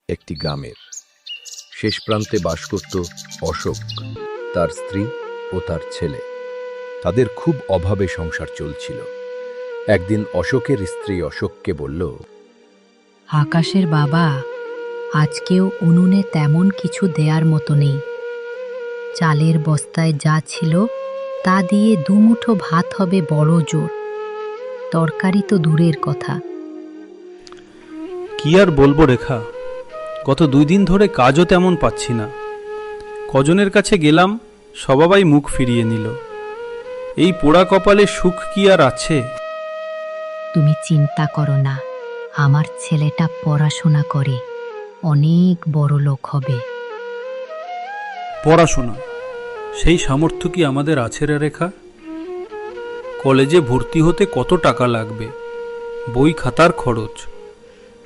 একটি গ্রামের শেষ প্রান্তে বাস করত অশোক, তার স্ত্রী ও তার ছেলে। তাদের খুব অভাবে সংসার চলছিল। একদিন অশোকের স্ত্রী অশোককে বলল, আকাশের বাবা, আজকেও উনুনে তেমন কিছু দেয়ার মতো নেই। চালের বস্তায় যা ছিল তা দিয়ে দুমুঠো ভাত হবে বড় জোর, তরকারি তো দূরের কথা। কি আর বলবো রেখা, গত 2 দিন ধরে কাজও তেমন পাচ্ছি না। কজনের কাছে গেলাম, সবাই মুখ ফিরিয়ে নিল। এই পোড়া কপালে সুখ কি আর আছে? তুমি চিন্তা করো না, আমার ছেলেটা পড়াশোনা করে অনেক বড় লোক হবে। পড়াশোনা, সেই সামর্থ্য কি আমাদের আছে রে রেখা? কলেজে ভর্তি হতে কত টাকা লাগবে, বই খাতার খরচ,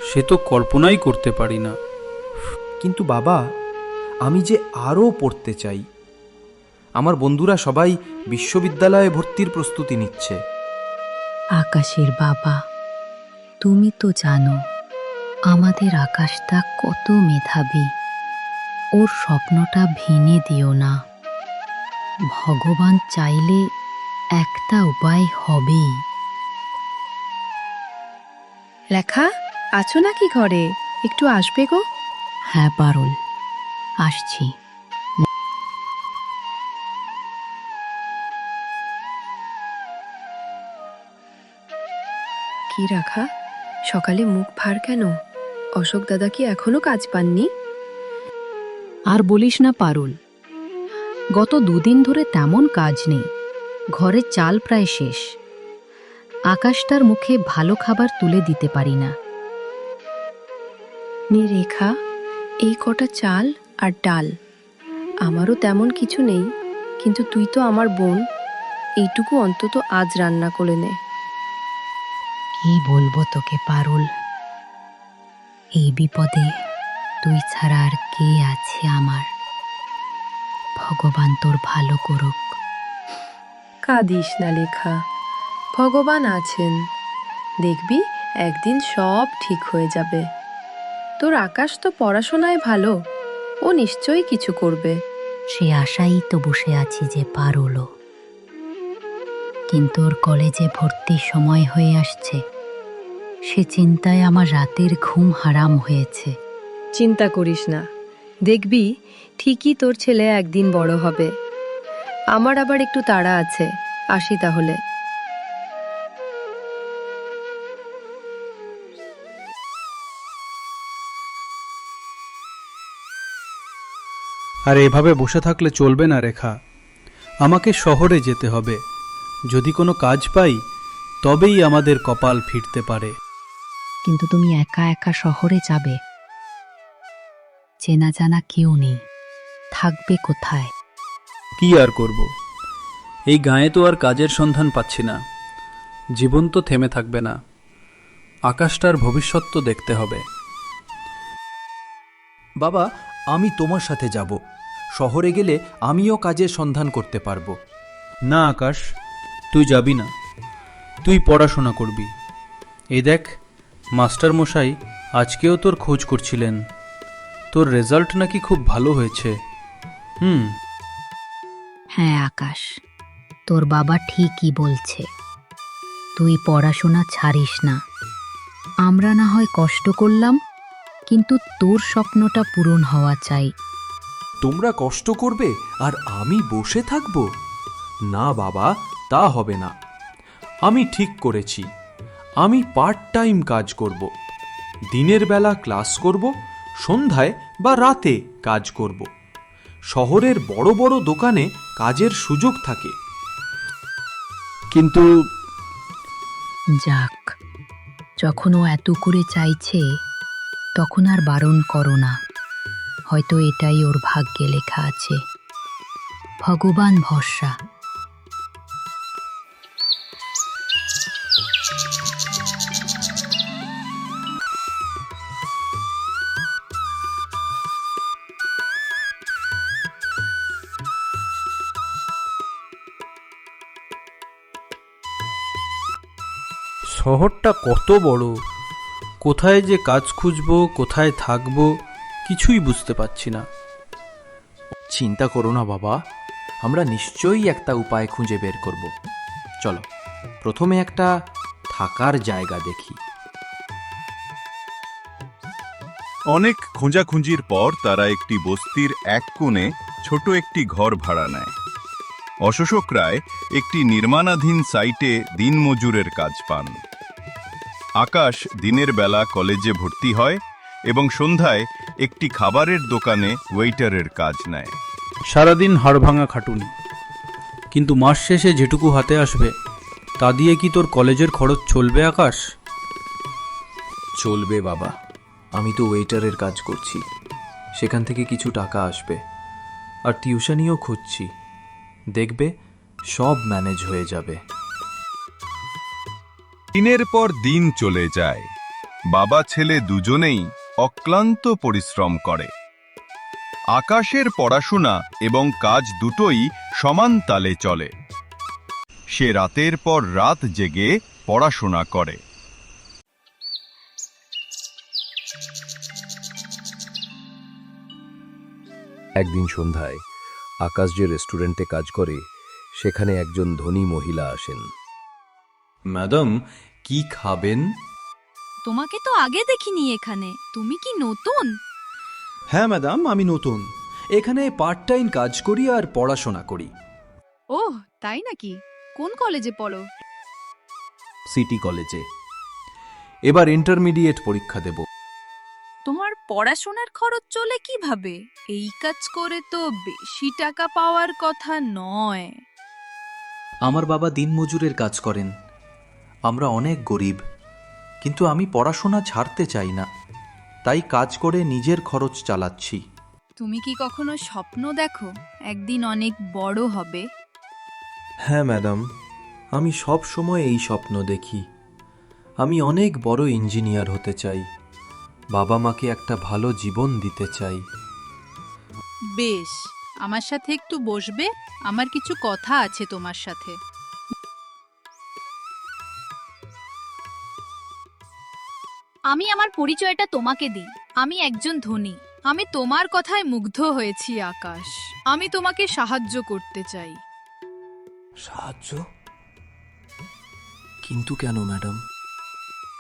সে তো কল্পনাই করতে পারি না। কিন্তু বাবা, আমি যে আরও পড়তে চাই। আমার বন্ধুরা সবাই বিশ্ববিদ্যালয়ে ভর্তির প্রস্তুতি নিচ্ছে। আকাশের বাবা, তুমি তো জানো আমাদের আকাশটা কত মেধাবী। ওর স্বপ্নটা ভেঙে দিও না। ভগবান চাইলে একটা উপায় হবেই। লেখা, আছো নাকি ঘরে? একটু আসবে গো। হ্যাঁ পারুল, আসছি। কি রাখা, সকালে মুখ ভার কেন? অশোক দাদা কি এখনো কাজ পাননি? আর বলিস না পারুল, গত 2 দিন ধরে তেমন কাজ নেই। ঘরের চাল প্রায় শেষ। আকাশটার মুখে ভালো খাবার তুলে দিতে পারি না। নে রেখা, এই কটা চাল আর ডাল। আমারও তেমন কিছু নেই, কিন্তু তুই তো আমার বোন, এইটুকু অন্তত আজ রান্না করে নে। কি বলবো তোকে পারুল, এই বিপদে তুই ছাড়া আর কে আছে আমার। ভগবান তোর ভালো করুক। কাঁদিস না লেখা, ভগবান আছেন, দেখবি একদিন সব ঠিক হয়ে যাবে। তোর আকাশ তো পড়াশোনায় ভালো, ও নিশ্চয়ই কিছু করবে। সে আশাই তো বসে আছি যে পারুলও। কিন্তু ওর কলেজে ভর্তির সময় হয়ে আসছে, সে চিন্তায় আমার রাতের ঘুম হারাম হয়েছে। চিন্তা করিস না, দেখবি ঠিকই তোর ছেলে একদিন বড় হবে। আমার আবার একটু তাড়া আছে, আসি তাহলে। আর এভাবে বসে থাকলে চলবে না রেখা, আমাকে শহরে যেতে হবে। যদি কোনো কাজ পাই তবেই আমাদের কপাল ফিরতে পারে। কিন্তু তুমি একা একা শহরে যাবে, চেনা জানা কেউ নেই, থাকবে কোথায়? কি আর করব, এই গাঁয়ে তো আর কাজের সন্ধান পাচ্ছি না। জীবন তো থেমে থাকবে না, আকাশটার ভবিষ্যৎ তো দেখতে হবে। বাবা, আমি তোমার সাথে যাব। শহরে গেলে আমিও কাজের সন্ধান করতে পারবো। না আকাশ, তুই যাবি না, তুই পড়াশোনা করবি। এই দেখ, মাস্টার মশাই আজকেও তোর খোঁজ করছিলেন। তোর রেজাল্ট নাকি খুব ভালো হয়েছে। হ্যাঁ আকাশ, তোর বাবা ঠিকই বলছে। তুই পড়াশোনা ছাড়িস না। আমরা না হয় কষ্ট করলাম, কিন্তু তোর স্বপ্নটা পূরণ হওয়া চাই। তোমরা কষ্ট করবে আর আমি বসে থাকব? না বাবা, তা হবে না। আমি ঠিক করেছি, আমি পার্ট টাইম কাজ করব। দিনের বেলা ক্লাস করব, সন্ধ্যায় বা রাতে কাজ করব। শহরের বড় বড় দোকানে কাজের সুযোগ থাকে। কিন্তু যাক, যখন ও এত করে চাইছে তখন আর বারণ করো না। হয়তো এটাই ওর ভাগ্যে লেখা আছে। ভগবান ভরসা। শহরটা কত বড়, কোথায় যে কাজ খুঁজবো, কোথায় থাকবো কিছুই বুঝতে পারছি না। চিন্তা করো না বাবা, আমরা নিশ্চয়ই একটা উপায় খুঁজে বের করব। চলো প্রথমে একটা থাকার জায়গা দেখি। অনেক খোঁজাখুঁজির পর তারা একটি বস্তির এক কোণে ছোট একটি ঘর ভাড়া নেয়। অশোক রায় একটি নির্মাণাধীন সাইটে দিনমজুরের কাজ পান। আকাশ দিনের বেলা কলেজে ভর্তি হয় এবং সন্ধ্যায় একটি খাবারের দোকানে ওয়েটারের কাজ নেয়। সারাদিন হাড়ভাঙা খাটুনি, কিন্তু মাস শেষে যেটুকু হাতে আসবে তা দিয়ে কি তোর কলেজের খরচ চলবে আকাশ? চলবে বাবা, আমি তো ওয়েটারের কাজ করছি, সেখান থেকে কিছু টাকা আসবে, আর টিউশনিও খুঁজছি। দেখবে সব ম্যানেজ হয়ে যাবে। দিনের পর দিন চলে যায়। বাবা ছেলে দুজনেই অক্লান্ত পরিশ্রম করে। আকাশের পড়াশোনা এবং কাজ দুটোই সমান তালে চলে। সে রাতের পর রাত জেগে পড়াশোনা করে। একদিন সন্ধ্যায় আকাশ যে রেস্টুরেন্টে কাজ করে সেখানে একজন ধনী মহিলা আসেন। ম্যাডাম, কি খাবেন? তোমাকে তো আগে দেখিনি এখানে, তুমি কি নতুন? হ্যাঁ ম্যাডাম, আমি নতুন। এখানে পার্ট টাইম কাজ করি আর পড়াশোনা করি। ওহ, তাই নাকি? কোন কলেজে পড়ো? সিটি কলেজে। এবার ইন্টারমিডিয়েট পরীক্ষা দেব। তোমার পড়াশোনার খরচ চলে কিভাবে? এই কাজ করে তো বেশি টাকা পাওয়ার কথা নয়। আমার বাবা দিনমজুরের কাজ করেন। আমরা অনেক গরিব, কিন্তু আমি পড়াশোনা ছাড়তে চাই না, তাই কাজ করে নিজের খরচ চালাচ্ছি। তুমি কি কখনো স্বপ্ন দেখো একদিন অনেক বড় হবে? হ্যাঁ ম্যাডাম, আমি সব সময় এই স্বপ্ন দেখি। আমি অনেক বড় ইঞ্জিনিয়ার হতে চাই, বাবা মাকে একটা ভালো জীবন দিতে চাই। বেশ, আমার সাথে একটু বসবে, আমার কিছু কথা আছে তোমার সাথে। আমি আমার পরিচয়টা তোমাকে দিই। আমি একজন ধনী। আমি তোমার কথায় মুগ্ধ হয়েছি আকাশ। আমি তোমাকে সাহায্য করতে চাই। সাহায্য? কিন্তু কেন ম্যাডাম?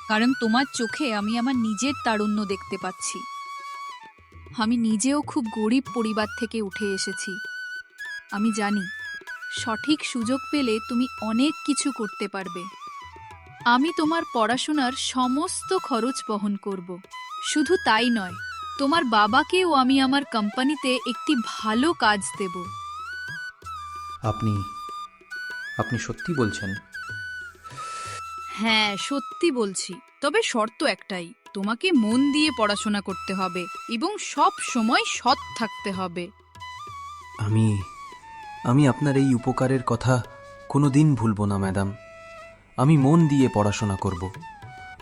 কারণ তোমার চোখে আমি আমার নিজের তারুণ্য দেখতে পাচ্ছি। আমি নিজেও খুব গরিব পরিবার থেকে উঠে এসেছি। আমি জানি সঠিক সুযোগ পেলে তুমি অনেক কিছু করতে পারবে। আমি তোমার পড়াশোনার সমস্ত খরচ বহন করব। শুধু তাই নয়, তোমার বাবাকেও আমি আমার কোম্পানিতে একটি ভালো কাজ দেব। আপনি সত্যি বলছেন? হ্যাঁ, সত্যি বলছি। তবে শর্ত একটাই, তোমাকে মন দিয়ে পড়াশোনা করতে হবে এবং সব সময় সৎ থাকতে হবে। আমি আপনার এই উপকারের কথা কোনোদিন ভুলব না ম্যাডাম। আমি মন দিয়ে পড়াশোনা করব,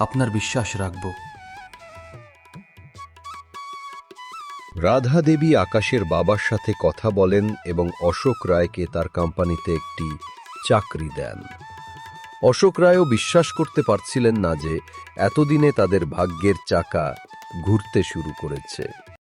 আপনার বিশ্বাস রাখব। রাধা দেবী আকাশের বাবার সাথে কথা বলেন এবং অশোক রায়কে তার কোম্পানিতে একটি চাকরি দেন। অশোক রায়ও বিশ্বাস করতে পারছিলেন না যে এতদিনে তাদের ভাগ্যের চাকা ঘুরতে শুরু করেছে।